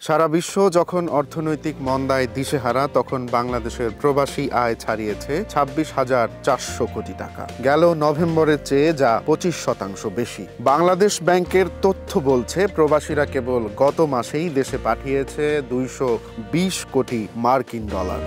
সারা বিশ্ব যখন অর্থনৈতিক মন্দায় দিশেহারা তখন বাংলাদেশের প্রবাসী আয় ছাড়িয়েছে ২৬,৪০০ কোটি টাকা। গেল নভেম্বরের চেয়ে যা ২৫% বেশি। বাংলাদেশ ব্যাংকের তথ্য বলছে প্রবাসীরা কেবল গত মাসেই দেশে পাঠিয়েছে ২২০ কোটি মার্কিন ডলার।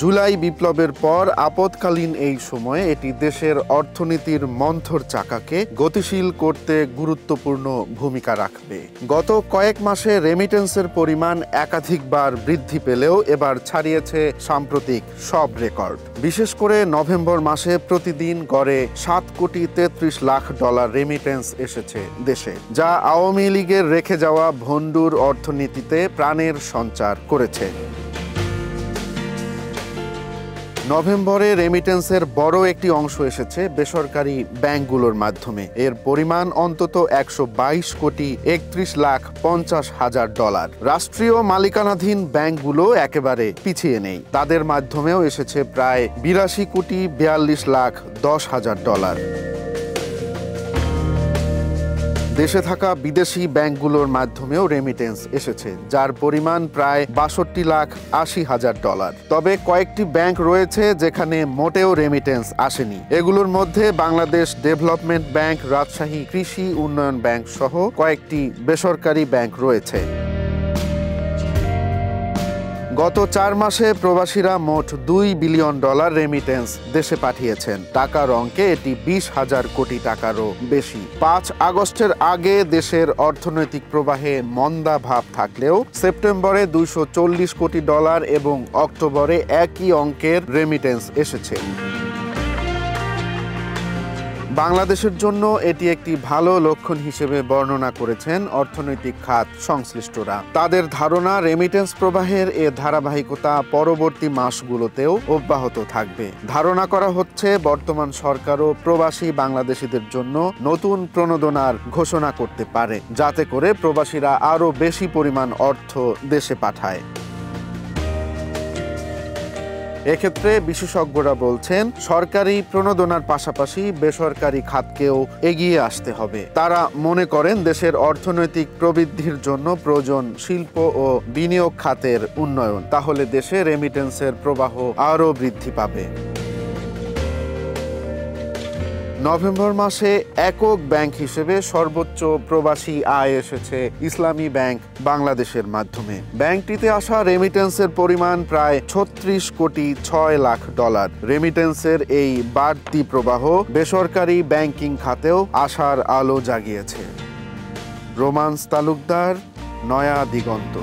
জুলাই বিপ্লবের পর আপৎকালীন এই সময়ে এটি দেশের অর্থনীতির মন্থর চাকাকে গতিশীল করতে গুরুত্বপূর্ণ ভূমিকা রাখবে। গত কয়েক মাসে রেমিটেন্সের পরিমাণ একাধিকবার বৃদ্ধি পেলেও এবার ছাড়িয়েছে সাম্প্রতিক সব রেকর্ড। বিশেষ করে নভেম্বর মাসে প্রতিদিন গড়ে ৭,৩৩,০০,০০০ ডলার রেমিটেন্স এসেছে দেশে, যা আওয়ামী লীগের রেখে যাওয়া ভণ্ডুর অর্থনীতিতে প্রাণের সঞ্চার করেছে। নভেম্বরে রেমিটেন্সের বড় একটি অংশ এসেছে বেসরকারি ব্যাংকগুলোর মাধ্যমে। এর পরিমাণ অন্তত ১২২,৩১,৫০,০০০ ডলার। রাষ্ট্রীয় মালিকানাধীন ব্যাংকগুলো একেবারে পিছিয়ে নেই, তাদের মাধ্যমেও এসেছে প্রায় ৮২,৪২,১০,০০০ ডলার। দেশে থাকা বিদেশি ব্যাংকগুলোর মাধ্যমেও রেমিটেন্স এসেছে, যার পরিমাণ প্রায় ৬২,৮০,০০০ ডলার। তবে কয়েকটি ব্যাংক রয়েছে যেখানে মোটেও রেমিটেন্স আসেনি। এগুলোর মধ্যে বাংলাদেশ ডেভেলপমেন্ট ব্যাংক, রাজশাহী কৃষি উন্নয়ন ব্যাংক সহ কয়েকটি বেসরকারি ব্যাংক রয়েছে। গত ৪ মাসে প্রবাসীরা মোট ২ বিলিয়ন ডলার রেমিটেন্স দেশে পাঠিয়েছেন। টাকার অঙ্কে এটি ২০,০০০ কোটি টাকারও বেশি। ৫ আগস্টের আগে দেশের অর্থনৈতিক প্রবাহে মন্দা ভাব থাকলেও সেপ্টেম্বরে ২৪০ কোটি ডলার এবং অক্টোবরে একই অঙ্কের রেমিটেন্স এসেছে। বাংলাদেশের জন্য এটি একটি ভালো লক্ষণ হিসেবে বর্ণনা করেছেন অর্থনৈতিক খাত সংশ্লিষ্টরা। তাদের ধারণা, রেমিটেন্স প্রবাহের এ ধারাবাহিকতা পরবর্তী মাসগুলোতেও অব্যাহত থাকবে। ধারণা করা হচ্ছে বর্তমান সরকারও প্রবাসী বাংলাদেশিদের জন্য নতুন প্রণোদনার ঘোষণা করতে পারে, যাতে করে প্রবাসীরা আরও বেশি পরিমাণ অর্থ দেশে পাঠায়। এক্ষেত্রে বিশেষজ্ঞরা বলছেন, সরকারি প্রণোদনার পাশাপাশি বেসরকারি খাতকেও এগিয়ে আসতে হবে। তারা মনে করেন দেশের অর্থনৈতিক প্রবৃদ্ধির জন্য প্রয়োজন শিল্প ও বিনিয়োগ খাতের উন্নয়ন। তাহলে দেশে রেমিটেন্সের প্রবাহ আরও বৃদ্ধি পাবে। নভেম্বর মাসে একক ব্যাংক হিসেবে সর্বোচ্চ প্রবাসী আয় এসেছে ইসলামী ব্যাংক বাংলাদেশের মাধ্যমে। ব্যাংকটিতে আসা রেমিটেন্সের পরিমাণ প্রায় ৩৬,৬০,০০০ ডলার। রেমিটেন্সের এই বাড়তি প্রবাহ বেসরকারি ব্যাংকিং খাতেও আশার আলো জাগিয়েছে। রোমান্স তালুকদার, নয়া দিগন্ত।